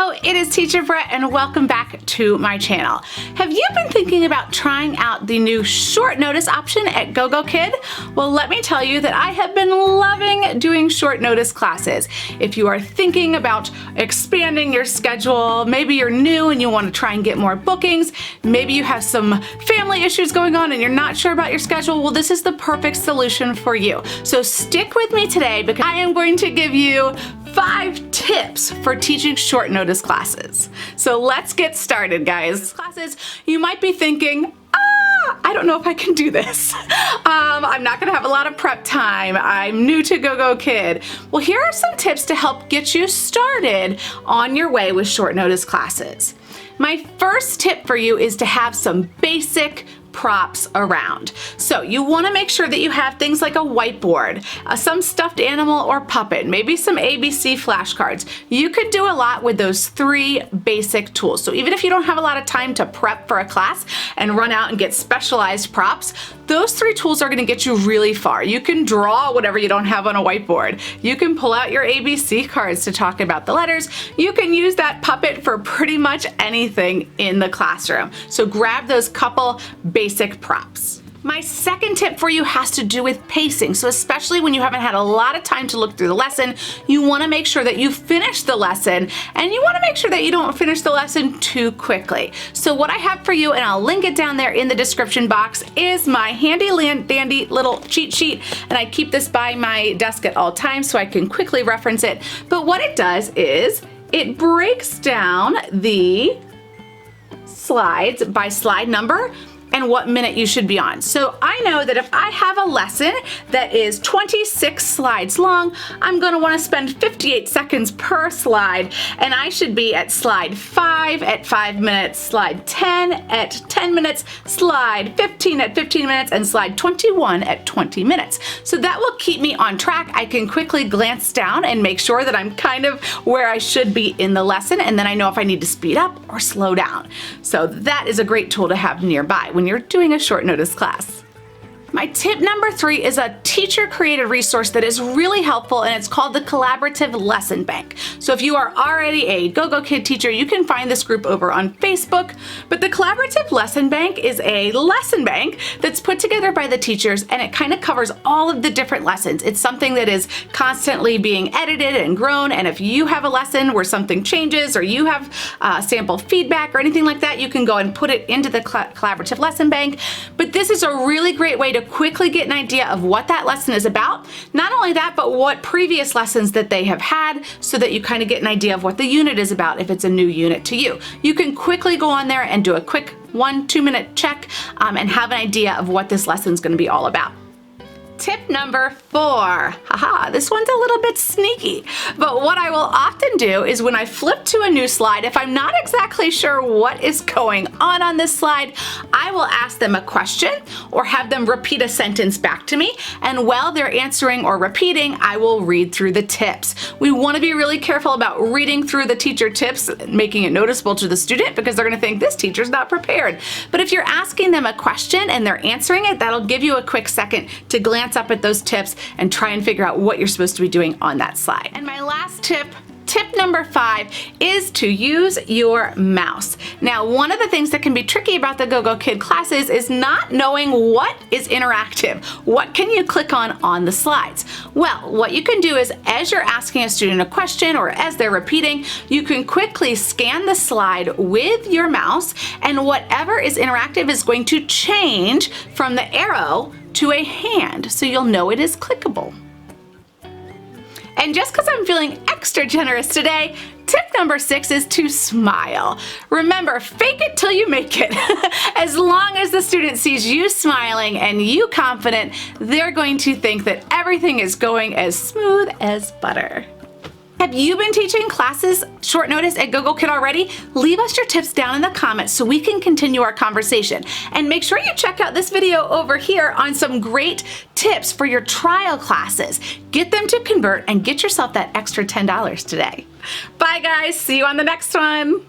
Hello, it is Teacher Brett and welcome back to my channel. Have you been thinking about trying out the new short notice option at Gogokid? Well, let me tell you that I have been loving doing short notice classes. If you are thinking about expanding your schedule, maybe you're new and you want to try and get more bookings, maybe you have some family issues going on and you're not sure about your schedule, well, this is the perfect solution for you. So stick with me today because I am going to give you 5 tips for teaching short notice classes. So let's get started, guys. Classes, you might be thinking, I don't know if I can do this. I'm not gonna have a lot of prep time. I'm new to Gogokid. Well, here are some tips to help get you started on your way with short notice classes. My first tip for you is to have some basic props around. So you want to make sure that you have things like a whiteboard, some stuffed animal or puppet, maybe some ABC flashcards. You could do a lot with those 3 basic tools. So even if you don't have a lot of time to prep for a class and run out and get specialized props, those 3 tools are going to get you really far. You can draw whatever you don't have on a whiteboard. You can pull out your ABC cards to talk about the letters. You can use that puppet for pretty much anything in the classroom. So grab those couple basic props. My second tip for you has to do with pacing. So especially when you haven't had a lot of time to look through the lesson, you want to make sure that you finish the lesson, and you want to make sure that you don't finish the lesson too quickly. So what I have for you, and I'll link it down there in the description box, is my handy dandy little cheat sheet, and I keep this by my desk at all times so I can quickly reference it. But what it does is it breaks down the slides by slide number and what minute you should be on. So I know that if I have a lesson that is 26 slides long, I'm gonna wanna spend 58 seconds per slide, and I should be at slide 5 at 5 minutes, slide 10 at 10 minutes, slide 15 at 15 minutes, and slide 21 at 20 minutes. So that will keep me on track. I can quickly glance down and make sure that I'm kind of where I should be in the lesson, and then I know if I need to speed up or slow down. So that is a great tool to have nearby when you're doing a short notice class. My tip number 3 is a teacher-created resource that is really helpful, and it's called the Collaborative Lesson Bank. So if you are already a Gogokid teacher, you can find this group over on Facebook. But the Collaborative Lesson Bank is a lesson bank that's put together by the teachers, and it kind of covers all of the different lessons. It's something that is constantly being edited and grown, and if you have a lesson where something changes or you have sample feedback or anything like that, you can go and put it into the Collaborative Lesson Bank. But this is a really great way to quickly get an idea of what that lesson is about. Not only that, but what previous lessons that they have had, so that you kind of get an idea of what the unit is about if it's a new unit to you. You can quickly go on there and do a quick 1-2 minute check and have an idea of what this lesson is going to be all about. Tip number 4. Haha, this one's a little bit sneaky, but what I will often do is when I flip to a new slide, if I'm not exactly sure what is going on this slide, I will ask them a question or have them repeat a sentence back to me, and while they're answering or repeating, I will read through the tips. We want to be really careful about reading through the teacher tips, making it noticeable to the student, because they're going to think this teacher's not prepared. But if you're asking them a question and they're answering it, that'll give you a quick second to glance up at those tips and try and figure out what you're supposed to be doing on that slide. And my last tip number 5, is to use your mouse. Now, one of the things that can be tricky about the Gogokid classes is not knowing what is interactive. What can you click on the slides? Well, what you can do is, as you're asking a student a question or as they're repeating, you can quickly scan the slide with your mouse, and whatever is interactive is going to change from the arrow to a hand, so you'll know it is clickable. And just because I'm feeling extra generous today, tip number 6 is to smile. Remember, fake it till you make it. As long as the student sees you smiling and you confident, they're going to think that everything is going as smooth as butter. Have you been teaching classes short notice at Gogokid already? Leave us your tips down in the comments so we can continue our conversation. And make sure you check out this video over here on some great tips for your trial classes. Get them to convert and get yourself that extra $10 today. Bye guys, see you on the next one.